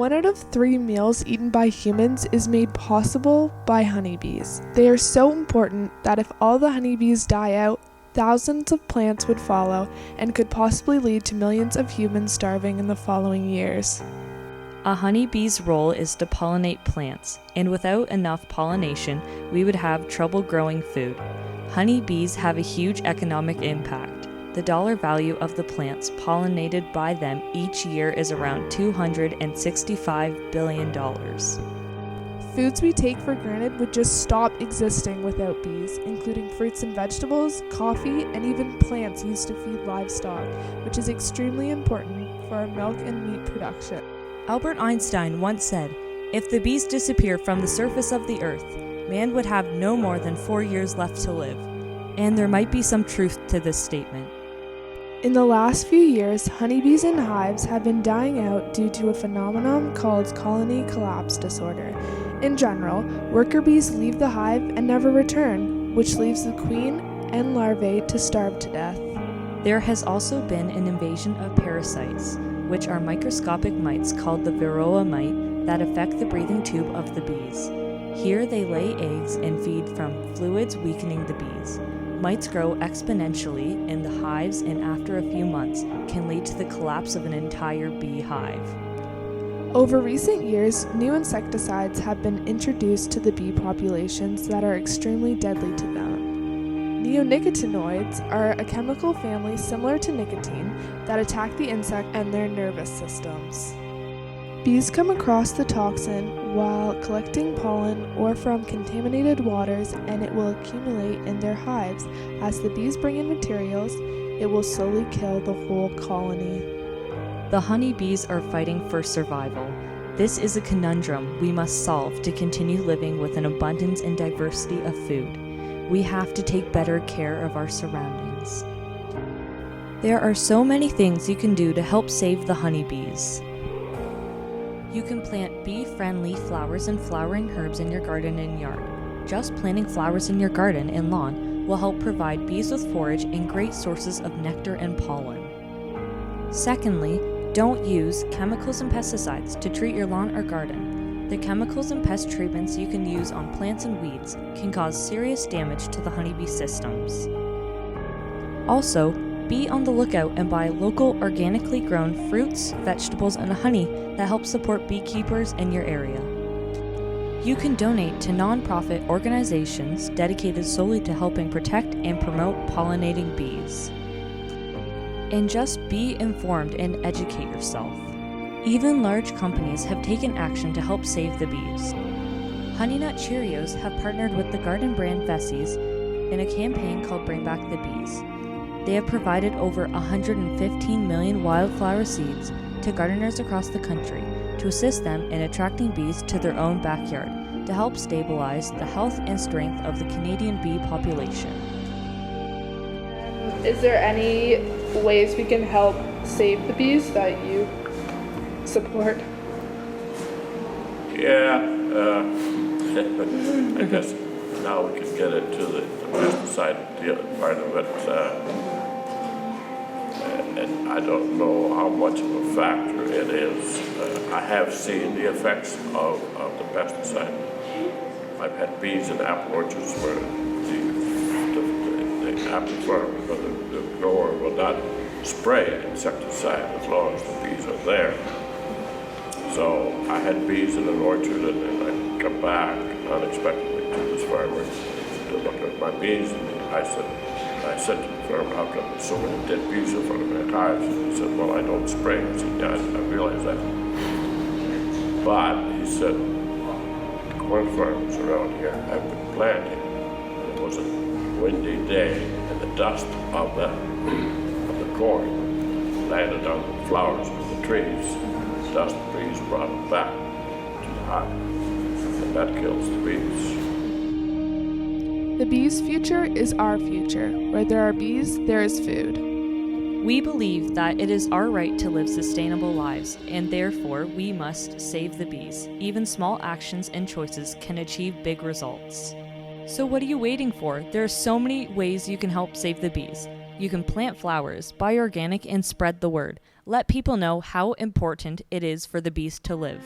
1 out of 3 meals eaten by humans is made possible by honeybees. They are so important that if all the honeybees die out, thousands of plants would follow and could possibly lead to millions of humans starving in the following years. A honeybee's role is to pollinate plants, and without enough pollination, we would have trouble growing food. Honeybees have a huge economic impact. The dollar value of the plants pollinated by them each year is around $265 billion. Foods we take for granted would just stop existing without bees, including fruits and vegetables, coffee, and even plants used to feed livestock, which is extremely important for our milk and meat production. Albert Einstein once said, "If the bees disappear from the surface of the earth, man would have no more than 4 years left to live." And there might be some truth to this statement. In the last few years, honeybees in hives have been dying out due to a phenomenon called colony collapse disorder. In general, worker bees leave the hive and never return, which leaves the queen and larvae to starve to death. There has also been an invasion of parasites, which are microscopic mites called the varroa mite that affect the breathing tube of the bees. Here they lay eggs and feed from fluids weakening the bees. Mites grow exponentially in the hives and after a few months can lead to the collapse of an entire bee hive. Over recent years, new insecticides have been introduced to the bee populations that are extremely deadly to them. Neonicotinoids are a chemical family similar to nicotine that attack the insect and their nervous systems. Bees come across the toxin while collecting pollen or from contaminated waters, and it will accumulate in their hives. As the bees bring in materials, it will slowly kill the whole colony. The honeybees are fighting for survival. This is a conundrum we must solve to continue living with an abundance and diversity of food. We have to take better care of our surroundings. There are so many things you can do to help save the honeybees. You can plant bee-friendly flowers and flowering herbs in your garden and yard. Just planting flowers in your garden and lawn will help provide bees with forage and great sources of nectar and pollen. Secondly, don't use chemicals and pesticides to treat your lawn or garden. The chemicals and pest treatments you can use on plants and weeds can cause serious damage to the honeybee systems. Also, be on the lookout and buy local organically grown fruits, vegetables, and honey that help support beekeepers in your area. You can donate to nonprofit organizations dedicated solely to helping protect and promote pollinating bees. And just be informed and educate yourself. Even large companies have taken action to help save the bees. Honey Nut Cheerios have partnered with the garden brand Vessies in a campaign called Bring Back the Bees. They have provided over 115 million wildflower seeds to gardeners across the country to assist them in attracting bees to their own backyard to help stabilize the health and strength of the Canadian bee population. Is there any ways we can help save the bees that you support? Yeah, I guess now we can get into the pesticide part of it. And I don't know how much of a factor it is. I have seen the effects of the pesticide. I've had bees in apple orchards where the apple farmer or the grower will not spray insecticide as long as the bees are there. So I had bees in an orchard and I come back unexpectedly to this farmer to look at my bees, and I said to the farmer, "How come there's so many dead bees in front of my hives?" And he said, "Well, I don't spray." I said, "Yeah, I realize that." But he said, "The corn farmers around here have been planting, and it was a windy day, and the dust of the corn landed on the flowers of the trees. The dust breeze brought them back to the hive, and that kills the bees." The bees' future is our future. Where there are bees, there is food. We believe that it is our right to live sustainable lives, and therefore we must save the bees. Even small actions and choices can achieve big results. So what are you waiting for? There are so many ways you can help save the bees. You can plant flowers, buy organic, and spread the word. Let people know how important it is for the bees to live.